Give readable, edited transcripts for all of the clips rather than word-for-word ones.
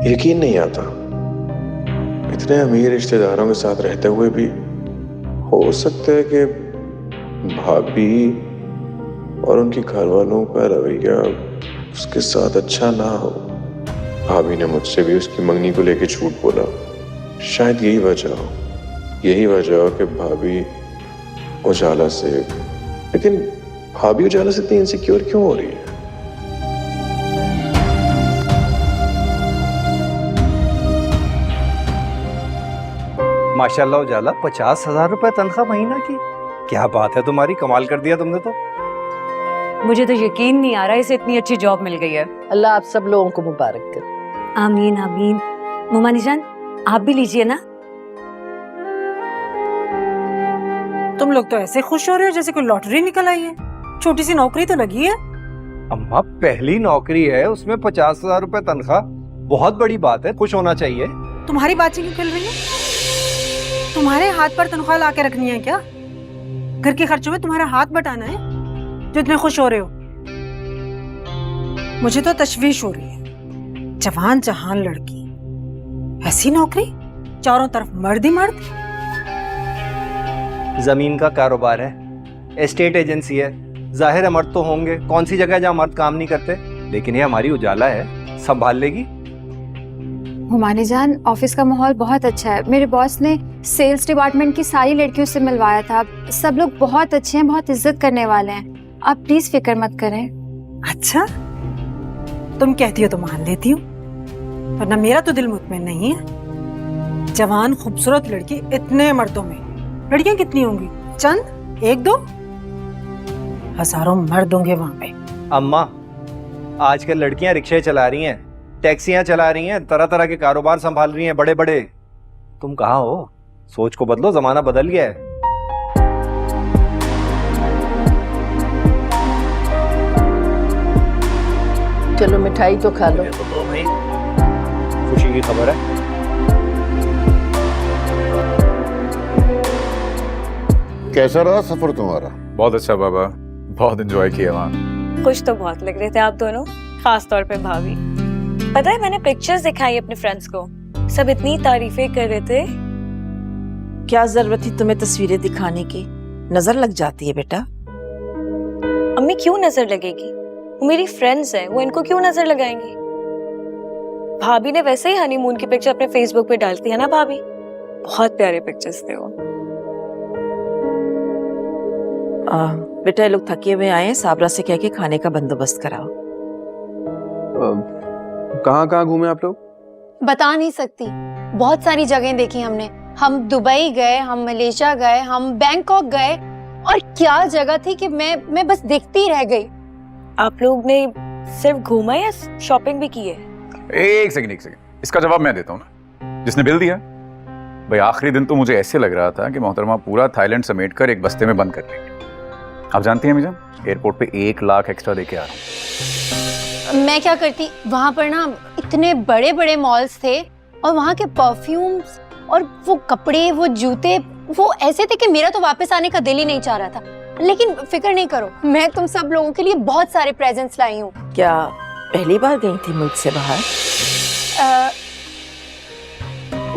यकीन नहीं आता, इतने अमीर रिश्तेदारों के साथ रहते हुए भी हो सकता है कि भाभी और उनके घर वालों का रवैया उसके साथ अच्छा ना हो। भाभी ने मुझसे भी उसकी मंगनी को लेकर झूठ बोला। शायद यही वजह हो कि भाभी उजाला से, लेकिन भाभी उजाला से इतनी इनसिक्योर क्यों हो रही है? माशाल्लाह उजाला, 50,000 रुपए तनख्वाह महीना की। क्या बात है तुम्हारी, कमाल कर दिया तुमने तो। मुझे तो यकीन नहीं आ रहा इसे इतनी अच्छी जॉब मिल गई है। अल्लाह आप सब लोगों को मुबारक करे। आमीन आमीन। मोमानी जान आप भी लीजिए ना। तुम लोग तो ऐसे खुश हो रहे हो जैसे कोई लॉटरी निकल आई है। छोटी सी नौकरी तो लगी है। अम्मा पहली नौकरी है, उसमें 50,000 रुपए तनख्वाह, बहुत बड़ी बात है, खुश होना चाहिए। तुम्हारी बातें क्यों चल रही है? तुम्हारे हाथ पर तनख्वाह ला के रखनी है क्या? घर के खर्चों में तुम्हारा हाथ बटाना है जो इतने खुश हो रहे हो? मुझे तो तशवीश हो रही है। जवान जहान लड़की, ऐसी नौकरी, चारों तरफ मर्द ही मर्द। जमीन का कारोबार है, एस्टेट एजेंसी है, जाहिर है मर्द तो होंगे, कौन सी जगह जहाँ मर्द काम नहीं करते। लेकिन ये हमारी उजाला है, संभाल लेगी। हुमानी जान ऑफिस का माहौल बहुत अच्छा है। मेरे बॉस ने सेल्स डिपार्टमेंट की सारी लड़कियों से मिलवाया था। सब लोग बहुत अच्छे हैं, बहुत इज्जत करने वाले हैं। आप प्लीज फिक्र मत करें। अच्छा, तुम कहती हो तो मान लेती हूँ, वरना मेरा तो दिल मुतमईन नहीं है। जवान खूबसूरत लड़की इतने मर्दों में, लड़कियां कितनी होंगी? चंद, एक दो, हजारों मर्द होंगे वहां पे। अम्मा आजकल लड़कियां रिक्शे चला रही हैं, टैक्सियां चला रही हैं, तरह तरह के कारोबार संभाल रही हैं, बड़े बड़े। तुम कहाँ हो? सोच को बदलो, जमाना बदल गया है। चलो मिठाई तो खा लो। तो दो भाई, खुशी की खबर है। कैसा रहा सफर तुम्हारा? बहुत अच्छा बाबा, बहुत एंजॉय किया वहाँ। खुश तो बहुत लग रहे थे आप दोनों, खास तौर पे भाभी। पता है मैंने पिक्चर्स दिखाई अपने फ्रेंड्स को, सब इतनी तारीफें कर रहे थे। क्या जरूरत थी तुम्हें तस्वीरें दिखाने की? नजर लग जाती है बेटा। अम्मी क्यों नजर लगेगी? वो मेरी फ्रेंड्स हैं, वो इनको क्यों नजर लगाएंगी? भाभी ने वैसे ही हनीमून की पिक्चर अपने फेसबुक पे डालती है ना भाभी, बहुत प्यारे पिक्चर्स थे वो। बेटा ये लोग थके हुए आए हैं, साबरा से कह के खाने का बंदोबस्त कराओ। कहाँ कहाँ घूमे आप लोग? बता नहीं सकती, बहुत सारी जगह देखी हमने। हम दुबई गए, हम मलेशिया गए, हम बैंकॉक गए, और क्या जगह थी कि मैं बस देखती ही रह गई। आप लोग ने सिर्फ घूमा या शॉपिंग भी की है? एक सेकंड, इसका जवाब मैं देता हूँ ना, जिसने बिल दिया। भाई आखिरी दिन तो मुझे ऐसे लग रहा था कि मोहतरमा पूरा थाईलैंड समेट कर एक बस्ते में बंद कर देंगे। आप जानती हैं मिजान, एयरपोर्ट पे 1 लाख एक्स्ट्रा देके आ रहा हूँ। मैं क्या करती, वहां पर ना इतने बड़े बड़े मॉल्स थे, और वहां के परफ्यूम्स और वो कपड़े, वो जूते, वो ऐसे थे कि मेरा तो वापस आने का दिल ही नहीं चाह रहा था। लेकिन फिक्र नहीं करो, मैं तुम सब लोगों के लिए बहुत सारे प्रेजेंट्स लाई हूँ। क्या पहली बार गई थी मुल्क से बाहर?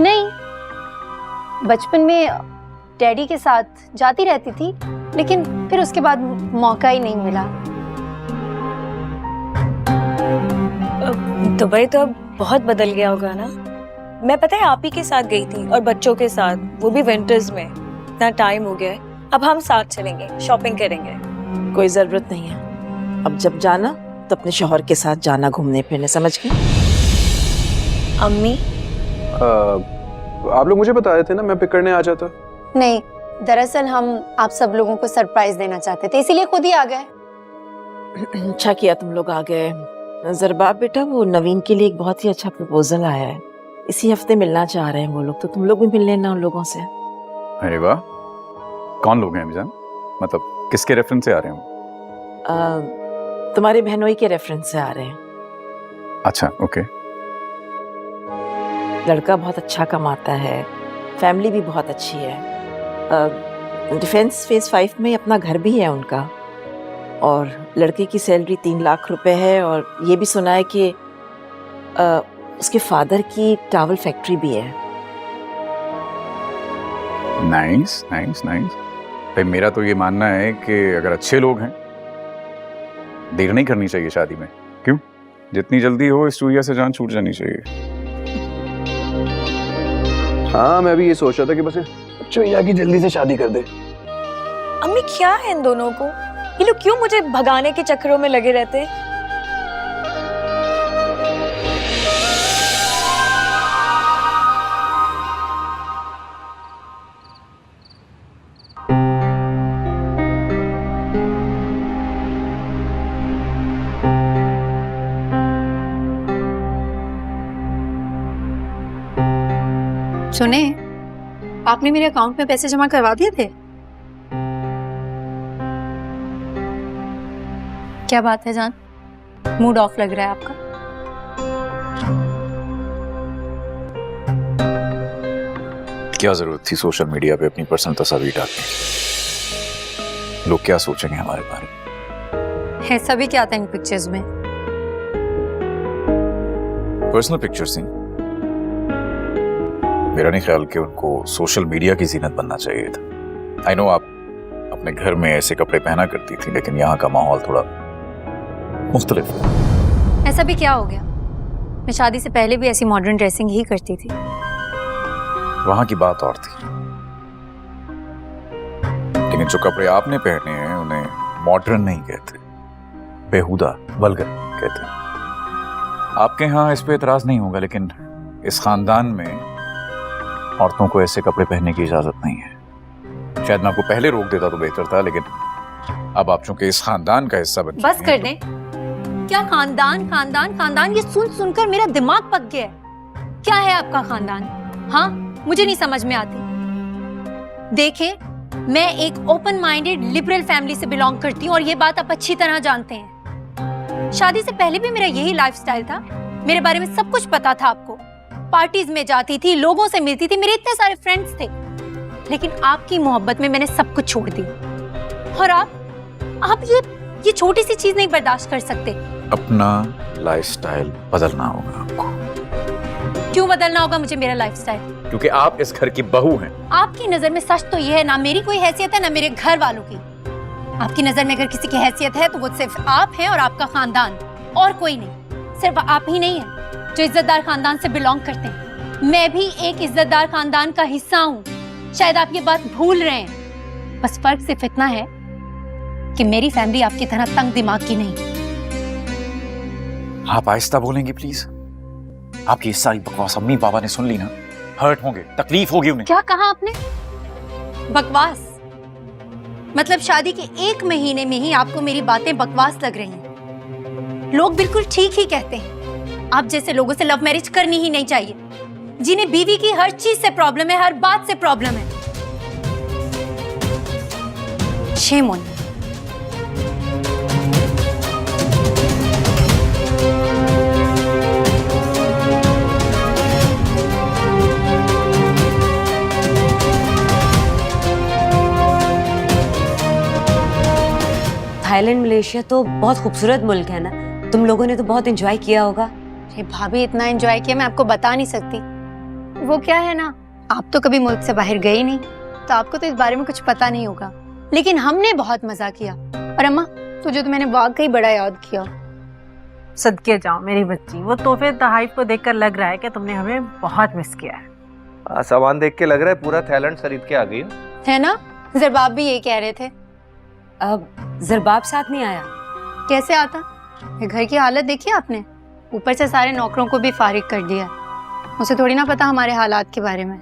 नहीं, बचपन में डैडी के साथ जाती रहती थी, लेकिन फिर उसके बाद मौका ही नहीं मिला। दुबई तो अब बहुत बदल गया होगा ना? मैं पता है आप ही के साथ गई थी, और बच्चों के साथ, वो भी विंटर्स में। इतना टाइम हो गया है, अब हम साथ चलेंगे, शॉपिंग करेंगे। कोई जरूरत नहीं है, अब जब जाना तो अपने शौहर के साथ जाना घूमने फिरने, समझ गई? अम्मी आप लोग मुझे बताए थे ना, मैं पिक करने आ जाता। नहीं, दरअसल हम आप सब लोगों को सरप्राइज देना चाहते थे, इसीलिए खुद ही आ गए। अच्छा किया तुम लोग आ गए। जरबाब बेटा, वो नवीन के लिए एक बहुत ही अच्छा प्रपोजल आया है, इसी हफ्ते मिलना चाह रहे हैं वो लोग, तो तुम लोग भी मिल लेना उन लोगों से। अरे वाह, कौन लोग हैं मिजान? मतलब किसके रेफरेंस से आ रहे हैं? तुम्हारे बहनोई के रेफरेंस से आ रहे हैं। अच्छा, ओके। लड़का बहुत अच्छा कमाता है, फैमिली भी बहुत अच्छी है। डिफेंस फेज 5 में अपना घर भी है उनका, और लड़के की सैलरी 3 लाख रुपए है, और ये भी सुना है कि उसके फादर की टावल फैक्ट्री भी है। Nice nice nice. भाई मेरा तो ये मानना है कि अगर अच्छे लोग हैं देर नहीं करनी चाहिए शादी में। क्यों? जितनी जल्दी हो इस चूहिया से जान छूट जानी चाहिए। हाँ मैं भी ये सोच रहा था कि बस चुईया की जल्दी से शादी कर दे। अम्मी क्या है इन दोनों को, ये लोग क्यों मुझे भगाने के चक्करों में लगे रहते हैं? सुने, आपने मेरे अकाउंट में पैसे जमा करवा दिए थे। क्या बात है जान, मूड ऑफ लग रहा है आपका? क्या जरूरत थी सोशल मीडिया पे अपनी पर्सनल तस्वीर डालने की? लोग क्या सोचेंगे हमारे बारे में? ऐसा भी क्या था इन पिक्चर्स में? पर्सनल पिक्चर्स थी। मेरा नहीं ख्याल कि उनको सोशल मीडिया की जीनत बनना चाहिए था। आई नो आप अपने घर में ऐसे कपड़े पहना करती थी, लेकिन यहाँ का माहौल थोड़ा मुख्तलिफ है। ऐसा भी क्या हो गया? मैं शादी से पहले भी ऐसी मॉडर्न ड्रेसिंग ही करती थी। वहां की बात और थी, लेकिन जो कपड़े आपने पहने हैं उन्हें मॉडर्न नहीं कहते, बेहुदा वल्गर कहते हैं। आपके यहाँ इस पे एतराज नहीं होगा, लेकिन इस खानदान में औरतों को ऐसे कपड़े पहनने की इजाजत नहीं है। शायद मैं आपको पहले रोक देता तो बेहतर था, लेकिन अब आप चूंकि इस खानदान का हिस्सा बन बस कर दें। क्या खानदान खानदान खानदान, ये सुन सुनकर मेरा दिमाग पक गया है। क्या है आपका खानदान? हाँ, मुझे नहीं समझ में आती। देखे, मैं एक ओपन माइंडेड लिबरल फैमिली से बिलोंग करती हूँ और ये बात आप अच्छी तरह जानते हैं। शादी से पहले भी मेरा यही लाइफस्टाइल था। मेरे बारे में सब कुछ पता था आपको। पार्टीज में जाती थी, लोगों से मिलती थी, मेरे इतने सारे फ्रेंड्स थे। लेकिन आपकी मोहब्बत में मैंने सब कुछ छोड़ दिया। और आप ये छोटी सी चीज नहीं बर्दाश्त कर सकते। अपना लाइफस्टाइल बदलना होगा आपको। क्यों बदलना होगा मुझे मेरा लाइफस्टाइल? क्योंकि आप इस घर की बहू हैं। आपकी नजर में सच तो ये है, ना मेरी कोई हैसियत है ना मेरे घर वालों की। आपकी नजर में अगर किसी की हैसियत है तो वो सिर्फ आप हैं और आपका खानदान, और कोई नहीं। सिर्फ आप ही नहीं है जो इज्जतदार खानदान से बिलोंग करते हैं। मैं भी एक इज्जतदार खानदान का हिस्सा हूँ। शायद आप ये बात भूल रहे हैं। बस फर्क सिर्फ इतना है कि मेरी फैमिली आपकी तरह तंग दिमाग की नहीं। आप आहिस्ता बोलेंगे प्लीज? आपकी इस सारी बकवास अम्मी पापा ने सुन ली ना, हर्ट होंगे, तकलीफ होगी उन्हें। क्या कहा आपने? बकवास? मतलब शादी के 1 महीने में ही आपको मेरी बातें बकवास लग रही हैं? लोग बिल्कुल ठीक ही कहते हैं। आप जैसे लोगों से लव मैरिज करनी ही नहीं चाहिए, जिन्हें बीवी की हर चीज से प्रॉब्लम है, हर बात से प्रॉब्लम है। Shame on. थाईलैंड मलेशिया तो बहुत खूबसूरत मुल्क है ना, तुम लोगों ने तो बहुत एंजॉय किया होगा। अरे भाभी, इतना एंजॉय किया मैं आपको बता नहीं सकती। वो क्या है ना, आप तो कभी मुल्क से बाहर गए नहीं, तो आपको तो इस बारे में कुछ पता नहीं होगा। लेकिन हमने बहुत मजा किया। और अम्मा, तुझे तो मैंने वाकई बड़ा याद किया। सदके जाओ मेरी बच्ची, वो तोहफे तोहफे को देखकर लग रहा है कि तुमने हमें बहुत मिस किया है। सामान देख के लग रहा है पूरा थाईलैंड खरीद के आ गई है ना? जरबाब भी यही कह रहे थे। अब जरबाब साथ नहीं आया? कैसे आता? ये घर की हालत देखी आपने? ऊपर से सारे नौकरों को भी फारिग कर दिया। उसे थोड़ी ना पता हमारे हालात के बारे में।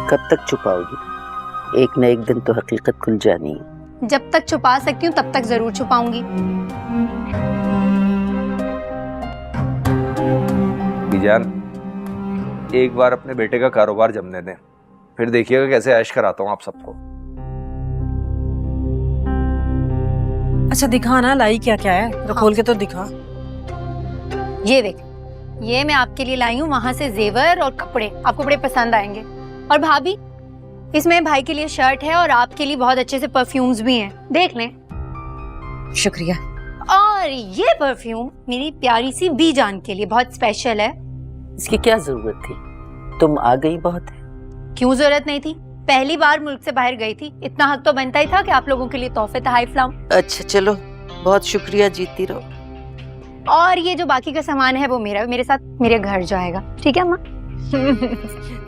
कब तक छुपाओगी? एक न एक दिन तो हकीकत खुल जानी है। जब तक छुपा सकती हूँ तब तक जरूर छुपाऊंगी। बीजान, एक बार अपने बेटे का कारोबार जमने दें, फिर देखिएगा कैसे ऐश कराता हूँ आप सबको। अच्छा दिखा ना, लाई क्या क्या है, तो खोल के तो दिखा। ये देख, ये मैं आपके लिए लाई हूँ वहां से जेवर और कपड़े, आपको बड़े पसंद आएंगे। और भाभी, इसमें भाई के लिए शर्ट है और आपके लिए बहुत अच्छे से परफ्यूम्स भी हैं, देख लें। शुक्रिया। और और ये परफ्यूम मेरी प्यारी सी बी जान के लिए बहुत स्पेशल है। इसकी क्या जरूरत थी? तुम आ गई बहुत है। क्यों जरूरत नहीं थी? पहली बार मुल्क से बाहर गई थी, इतना हक तो बनता ही था कि आप लोगों के लिए तोहफे तहफ़ लाऊं। अच्छा चलो, बहुत शुक्रिया, जीती रहो। और ये जो बाकी का सामान है वो मेरे साथ मेरे घर जाएगा, ठीक है अम्मा?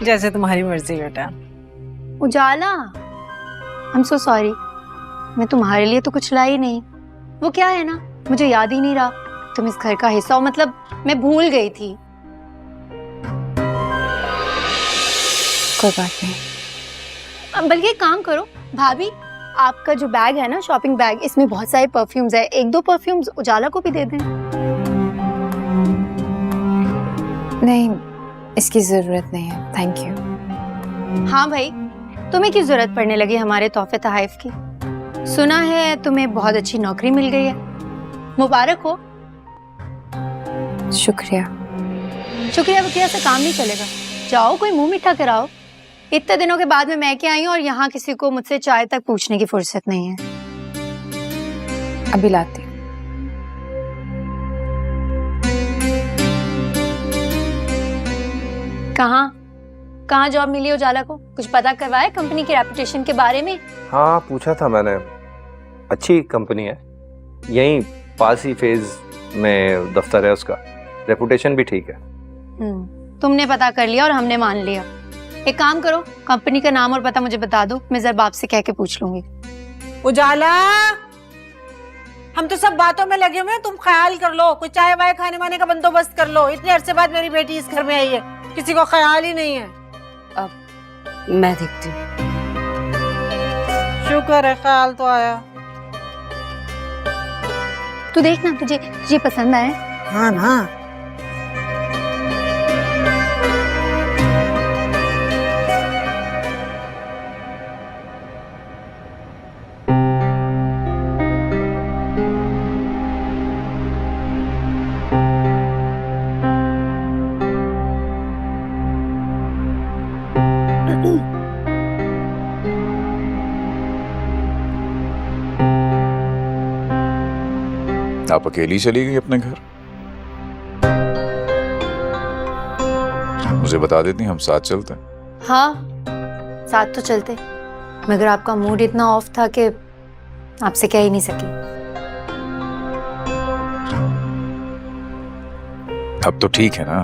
जैसे तुम्हारी मर्जी बेटा। उजाला, आई एम सो सॉरी, मैं तुम्हारे लिए तो कुछ लाई नहीं। वो क्या है ना, मुझे याद ही नहीं रहा तुम इस घर का हिस्सा हो, मतलब मैं भूल गई थी। कोई बात नहीं। बल्कि एक काम करो भाभी, आपका जो बैग है ना, शॉपिंग बैग, इसमें बहुत सारे परफ्यूम्स है, एक दो परफ्यूम्स उजाला को भी दे दें। नहीं, इसकी जरूरत नहीं है, थैंक यू। हाँ भाई, तुम्हें क्यों जरूरत पड़ने लगी हमारे तोहफे तहफ़ की? सुना है तुम्हें बहुत अच्छी नौकरी मिल गई है, मुबारक हो। शुक्रिया। शुक्रिया वुक्रिया से काम नहीं चलेगा, जाओ कोई मुंह मीठा कराओ। इतने दिनों के बाद में मैं क्या आई हूँ और यहाँ किसी को मुझसे चाय तक पूछने की फुर्सत नहीं है। अभी लाती हूँ। कहाँ जॉब मिली उजाला को? कुछ पता करवाया कंपनी की रेपुटेशन के बारे में? हाँ, पूछा था मैंने। अच्छी कंपनी है, यहीं पास ही फेज में दफ्तर है उसका, रेपुटेशन भी ठीक है। तुमने पता कर लिया और हमने मान लिया। एक काम करो, कंपनी का नाम और पता मुझे बता दो, मैं जरा बाप से कह के पूछ लूंगी। उजाला, हम तो सब बातों में लगे हुए हैं, तुम ख्याल कर लो, कुछ चाय वाय खाने वाने का बंदोबस्त कर लो। इतने अरसे बाद मेरी बेटी इस घर में आई है, किसी को ख्याल ही नहीं है। मैं देखती हूँ। शुक्र है ख्याल तो आया। तू देखना, तुझे पसंद आए? हाँ ना। आप अकेली चली गई अपने घर? मुझे बता देती, हम साथ चलते। हाँ, साथ तो चलते, मगर आपका मूड इतना ऑफ था कि आपसे कह ही नहीं सकी। अब तो ठीक है ना?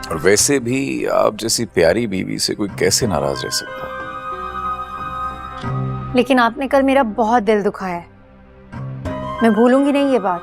और वैसे भी आप जैसी प्यारी बीवी से कोई कैसे नाराज रह सकता? लेकिन आपने कल मेरा बहुत दिल दुखाया है, मैं भूलूंगी नहीं ये बात।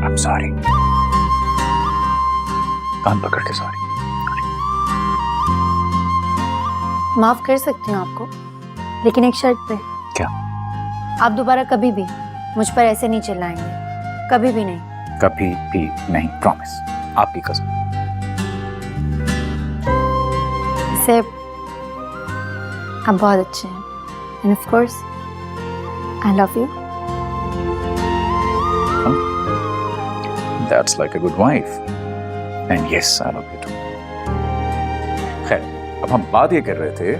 I'm sorry. कान पकड़ के सॉरी। माफ कर सकती हूँ आपको, लेकिन एक शर्त पे। क्या? आप दोबारा कभी भी मुझ पर ऐसे नहीं चिल्लाएंगे, कभी भी नहीं। कभी भी नहीं, प्रॉमिस, आपकी कसम। से आप बहुत अच्छे हैं, end of course I love you. That's like a good wife. And yes, I love you too. खैर, अब हम बात ये कर रहे थे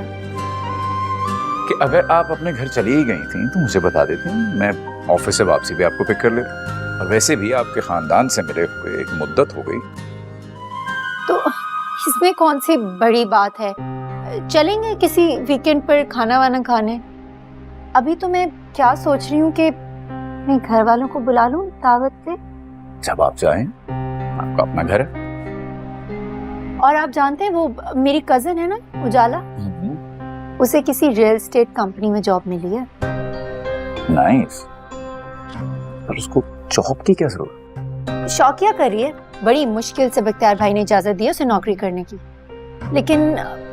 कि अगर आप अपने घर चली ही गई थी तो मुझे बता देती, मैं ऑफिस से वापसी भी आपको पिक कर लेता। और वैसे भी आपके खानदान से मिले हुए एक मुद्दत हो गई, तो इसमें कौन सी बड़ी बात है? चलेंगे किसी वीकेंड पर खाना वाना खाने। अभी तो मैं क्या सोच रही हूँ कि अपने घर वालों को बुला लूं दावत पे। जब आप जाएं, आपका अपना घर है। और आप जानते हैं वो मेरी कजिन है ना उजाला, उसे किसी रियल एस्टेट कंपनी में जॉब मिली है। नाइस। पर उसको जॉब की क्या जरूरत? शौकिया कर रही है, बड़ी मुश्किल से बख्तियार भाई ने इजाजत दी उसे नौकरी करने की। लेकिन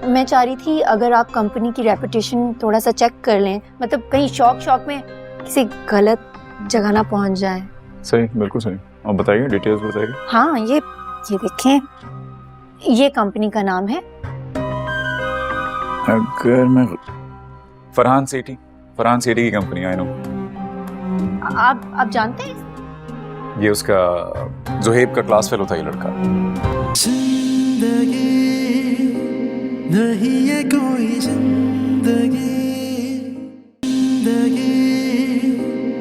मैं चाह रही थी अगर आप कंपनी की रेपुटेशन थोड़ा सा चेक कर लें, मतलब कहीं शौक में किसी गलत जगह ना पहुंच जाए। सही, बिल्कुल सही। और बताइए, डिटेल्स बताइए। हाँ, ये ये देखें, ये कंपनी का नाम है। अगर मैं फरहान सेठी की कंपनी, आई नो। आप जानते हैं? ये उसका जुहेब का क्लास फेलो था ये लड़का। जिंदगी नहीं है कोई जिंदगी